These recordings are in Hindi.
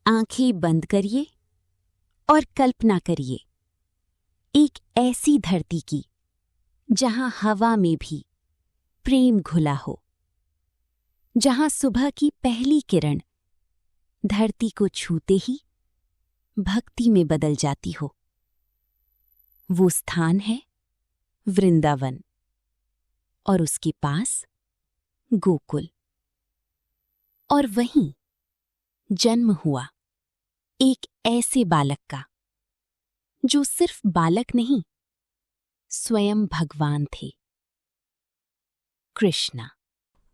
आंखें बंद करिए और कल्पना करिए एक ऐसी धरती की जहां हवा में भी प्रेम घुला हो, जहां सुबह की पहली किरण धरती को छूते ही भक्ति में बदल जाती हो। वो स्थान है वृंदावन और उसके पास गोकुल। और वहीं जन्म हुआ एक ऐसे बालक का जो सिर्फ बालक नहीं, स्वयं भगवान थे, कृष्णा।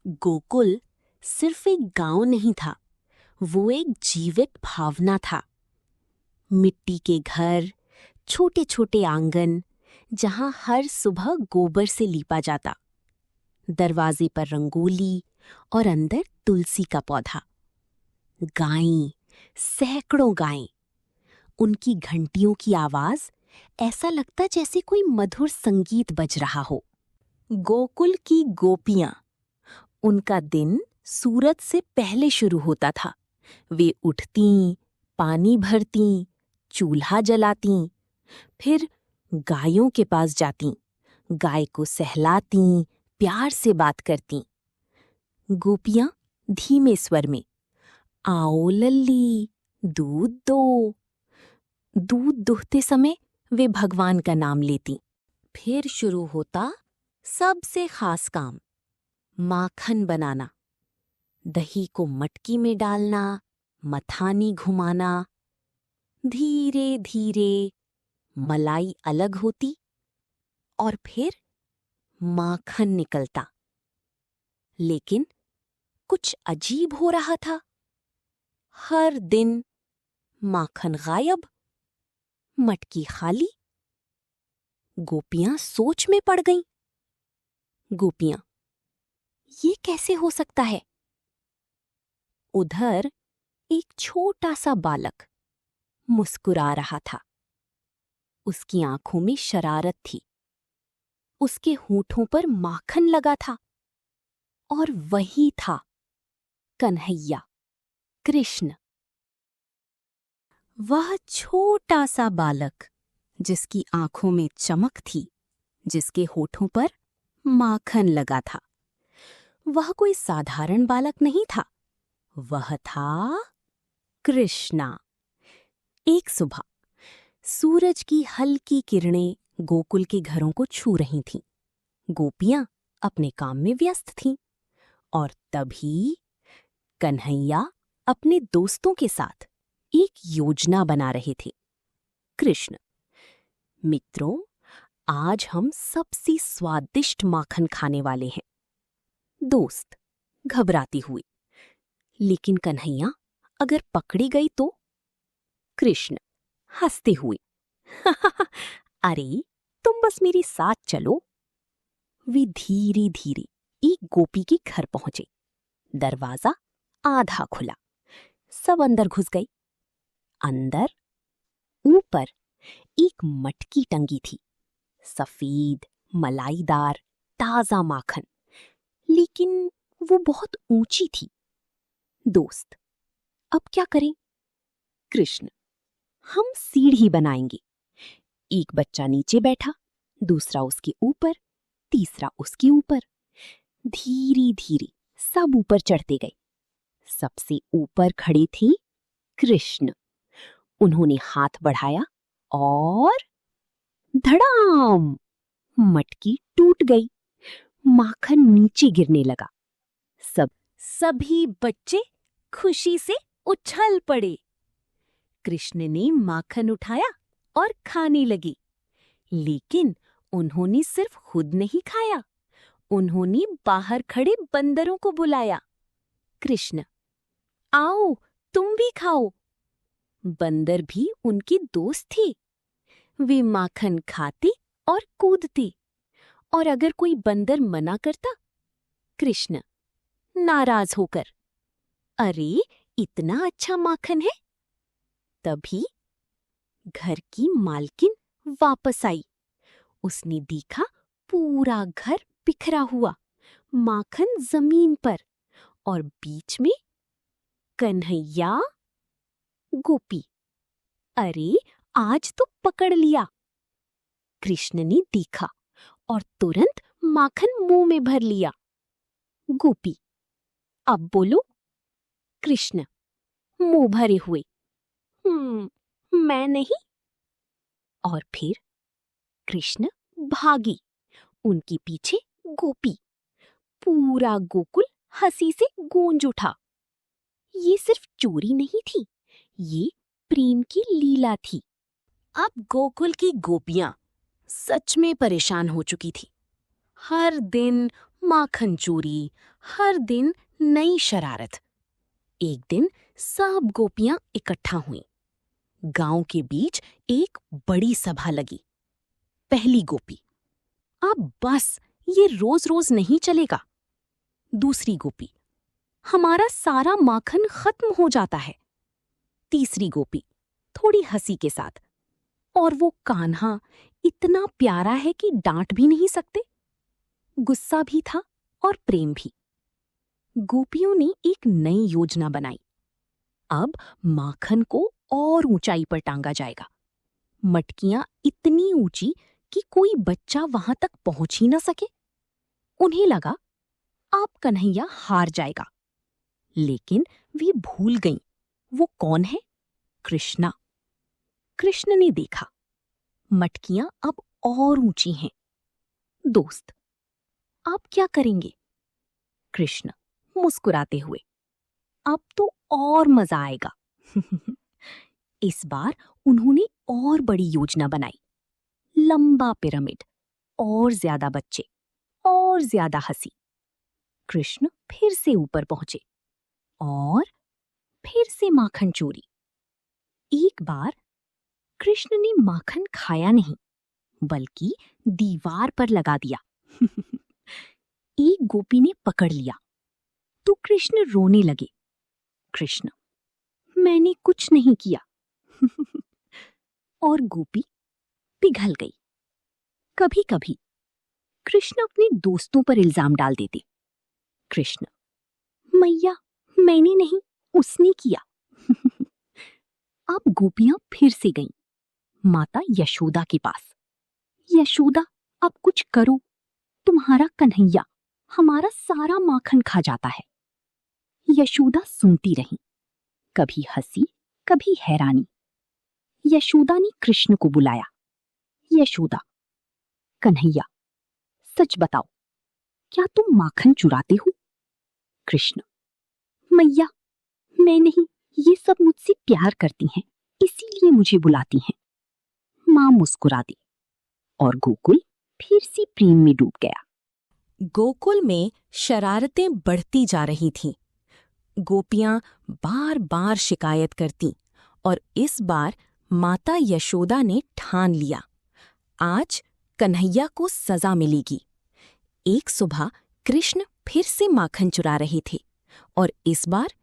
गोकुल सिर्फ एक गांव नहीं था, वो एक जीवित भावना था। मिट्टी के घर, छोटे छोटे आंगन जहां हर सुबह गोबर से लीपा जाता, दरवाजे पर रंगोली और अंदर तुलसी का पौधा। गायें, सैकड़ों गायें, उनकी घंटियों की आवाज ऐसा लगता जैसे कोई मधुर संगीत बज रहा हो। गोकुल की गोपियां, उनका दिन सूरज से पहले शुरू होता था। वे उठतीं, पानी भरतीं, चूल्हा जलातीं, फिर गायों के पास जातीं, गाय को सहलातीं, प्यार से बात करतीं। गोपियां धीमे स्वर में, आओ लल्ली, दूध दो। दूध दुहते समय वे भगवान का नाम लेती। फिर शुरू होता सबसे खास काम, माखन बनाना। दही को मटकी में डालना, मथानी घुमाना। धीरे धीरे मलाई अलग होती और फिर माखन निकलता। लेकिन कुछ अजीब हो रहा था। हर दिन माखन गायब, मटकी खाली। गोपियां सोच में पड़ गईं। गोपियां, ये कैसे हो सकता है? उधर एक छोटा सा बालक मुस्कुरा रहा था। उसकी आंखों में शरारत थी। उसके होठों पर माखन लगा था। और वही था कन्हैया, कृष्ण। वह छोटा सा बालक जिसकी आंखों में चमक थी, जिसके होठों पर माखन लगा था। वह कोई साधारण बालक नहीं था, वह था कृष्णा। एक सुबह सूरज की हल्की किरणें गोकुल के घरों को छू रही थीं। गोपियां अपने काम में व्यस्त थीं और तभी कन्हैया अपने दोस्तों के साथ एक योजना बना रहे थे। कृष्ण, मित्रों, आज हम सबसे स्वादिष्ट माखन खाने वाले हैं। दोस्त घबराती हुई, लेकिन कन्हैया, अगर पकड़ी गई तो? कृष्ण हंसते हुए, अरे तुम बस मेरे साथ चलो। वे धीरे धीरे एक गोपी के घर पहुंचे। दरवाजा आधा खुला, सब अंदर घुस गए। अंदर ऊपर एक मटकी टंगी थी, सफेद, मलाईदार, ताजा माखन। लेकिन वो बहुत ऊंची थी। दोस्त, अब क्या करें? कृष्ण, हम सीढ़ी बनाएंगे। एक बच्चा नीचे बैठा, दूसरा उसके ऊपर, तीसरा उसके ऊपर। धीरे धीरे सब ऊपर चढ़ते गए। सबसे ऊपर खड़े थे कृष्ण। उन्होंने हाथ बढ़ाया और धड़ाम, मटकी टूट गई। माखन नीचे गिरने लगा। सभी बच्चे खुशी से उछल पड़े। कृष्ण ने माखन उठाया और खाने लगे। लेकिन उन्होंने सिर्फ खुद नहीं खाया, उन्होंने बाहर खड़े बंदरों को बुलाया। कृष्ण, आओ तुम भी खाओ। बंदर भी उनके दोस्त थे। वे माखन खाते और कूदते। और अगर कोई बंदर मना करता, कृष्ण नाराज होकर, अरे इतना अच्छा माखन है। तभी घर की मालकिन वापस आई। उसने देखा पूरा घर बिखरा हुआ, माखन जमीन पर, और बीच में कन्हैया गोपी, अरे आज तो पकड़ लिया। कृष्ण ने देखा और तुरंत माखन मुंह में भर लिया। गोपी, अब बोलो। कृष्ण मुंह भरे हुए, मैं नहीं। और फिर कृष्ण भागी, उनके पीछे गोपी। पूरा गोकुल हंसी से गूंज उठा। ये सिर्फ चोरी नहीं थी, ये प्रेम की लीला थी। अब गोकुल की गोपियां सच में परेशान हो चुकी थी। हर दिन माखन चोरी, हर दिन नई शरारत। एक दिन सब गोपियां इकट्ठा हुईं। गांव के बीच एक बड़ी सभा लगी। पहली गोपी, अब बस ये रोज रोज नहीं चलेगा। दूसरी गोपी, हमारा सारा माखन खत्म हो जाता है। तीसरी गोपी, थोड़ी हंसी के साथ, और वो कान्हा इतना प्यारा है कि डांट भी नहीं सकते। गुस्सा भी था और प्रेम भी। गोपियों ने एक नई योजना बनाई। अब माखन को और ऊंचाई पर टांगा जाएगा। मटकियां इतनी ऊंची कि कोई बच्चा वहां तक पहुंच ही न सके। उन्हें लगा अब कन्हैया हार जाएगा, लेकिन वे भूल गईं वो कौन है? कृष्णा। कृष्ण ने देखा मटकियां अब और ऊंची हैं। दोस्त, आप क्या करेंगे? कृष्ण मुस्कुराते हुए, अब तो और मजा आएगा। इस बार उन्होंने और बड़ी योजना बनाई। लंबा पिरामिड, और ज्यादा बच्चे, और ज्यादा हंसी। कृष्ण फिर से ऊपर पहुंचे और फिर से माखन चोरी। एक बार कृष्ण ने माखन खाया नहीं, बल्कि दीवार पर लगा दिया। एक गोपी ने पकड़ लिया तो कृष्ण रोने लगे। कृष्ण, मैंने कुछ नहीं किया। और गोपी पिघल गई। कभी कभी कृष्ण अपने दोस्तों पर इल्जाम डाल देते। कृष्ण, मैया मैंने नहीं, उसने किया। अब गोपियां फिर से गईं माता यशोदा के पास। यशोदा, अब कुछ करो, तुम्हारा कन्हैया हमारा सारा माखन खा जाता है। यशोदा सुनती रही, कभी हंसी, कभी हैरानी। यशोदा ने कृष्ण को बुलाया। यशोदा, कन्हैया, सच बताओ, क्या तुम माखन चुराते हो? कृष्ण, मैया मैं नहीं, ये सब मुझसे प्यार करती हैं, इसीलिए मुझे बुलाती हैं। मां मुस्कुरा दी और गोकुल फिर से प्रेम में डूब गया। गोकुल में शरारतें बढ़ती जा रही थीं। गोपियां बार बार शिकायत करतीं और इस बार माता यशोदा ने ठान लिया, आज कन्हैया को सजा मिलेगी। एक सुबह कृष्ण फिर से माखन चुरा रहे थे और इस बार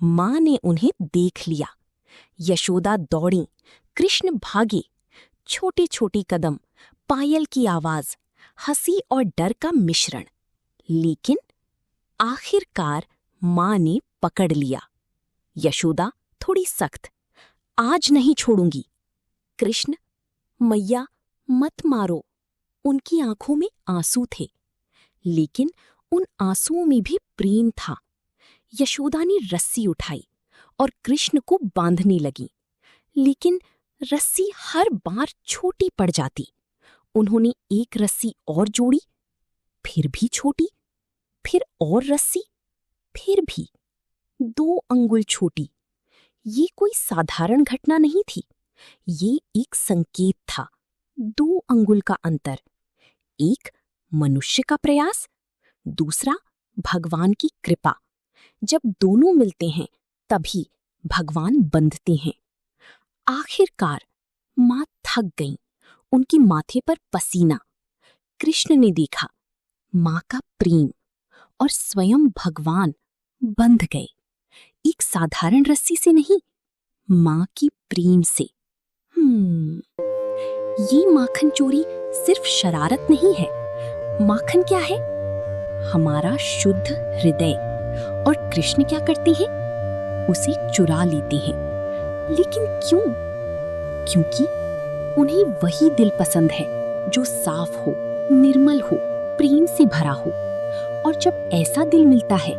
मां ने उन्हें देख लिया। यशोदा दौड़ी, कृष्ण भागे। छोटे छोटे कदम, पायल की आवाज, हंसी और डर का मिश्रण। लेकिन आखिरकार मां ने पकड़ लिया। यशोदा थोड़ी सख्त, आज नहीं छोड़ूंगी। कृष्ण, मैया मत मारो। उनकी आंखों में आंसू थे, लेकिन उन आंसुओं में भी प्रेम था। यशोदा ने रस्सी उठाई और कृष्ण को बांधने लगी, लेकिन रस्सी हर बार छोटी पड़ जाती। उन्होंने एक रस्सी और जोड़ी, फिर भी छोटी, फिर और रस्सी, फिर भी 2 अंगुल छोटी। ये कोई साधारण घटना नहीं थी, ये एक संकेत था। 2 अंगुल का अंतर, एक मनुष्य का प्रयास, दूसरा भगवान की कृपा। जब दोनों मिलते हैं तभी भगवान बंधते हैं। आखिरकार मां थक गईं, उनके माथे पर पसीना। कृष्ण ने देखा मां का प्रेम और स्वयं भगवान बंध गए, एक साधारण रस्सी से नहीं, मां की प्रेम से। ये माखन चोरी सिर्फ शरारत नहीं है। माखन क्या है? हमारा शुद्ध हृदय। और कृष्ण क्या करते हैं? उसे चुरा लेते हैं। लेकिन क्यों? क्योंकि उन्हें वही दिल पसंद है जो साफ हो, निर्मल हो, प्रेम से भरा हो। और जब ऐसा दिल मिलता है,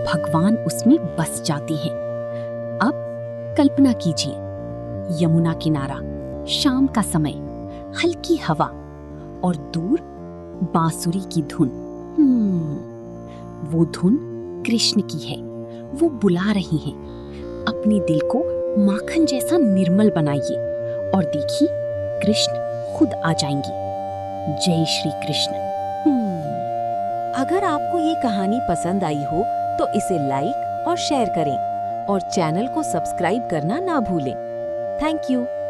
भगवान उसमें बस जाते हैं। अब कल्पना कीजिए, यमुना किनारा, शाम का समय, हल्की हवा और दूर बांसुरी की धुन। वो धुन कृष्ण की है। वो बुला रही हैं, अपने दिल को माखन जैसा निर्मल बनाइए और देखिए, कृष्ण खुद आ जाएंगे। जय श्री कृष्ण। अगर आपको ये कहानी पसंद आई हो तो इसे लाइक और शेयर करें और चैनल को सब्सक्राइब करना ना भूलें। Thank you.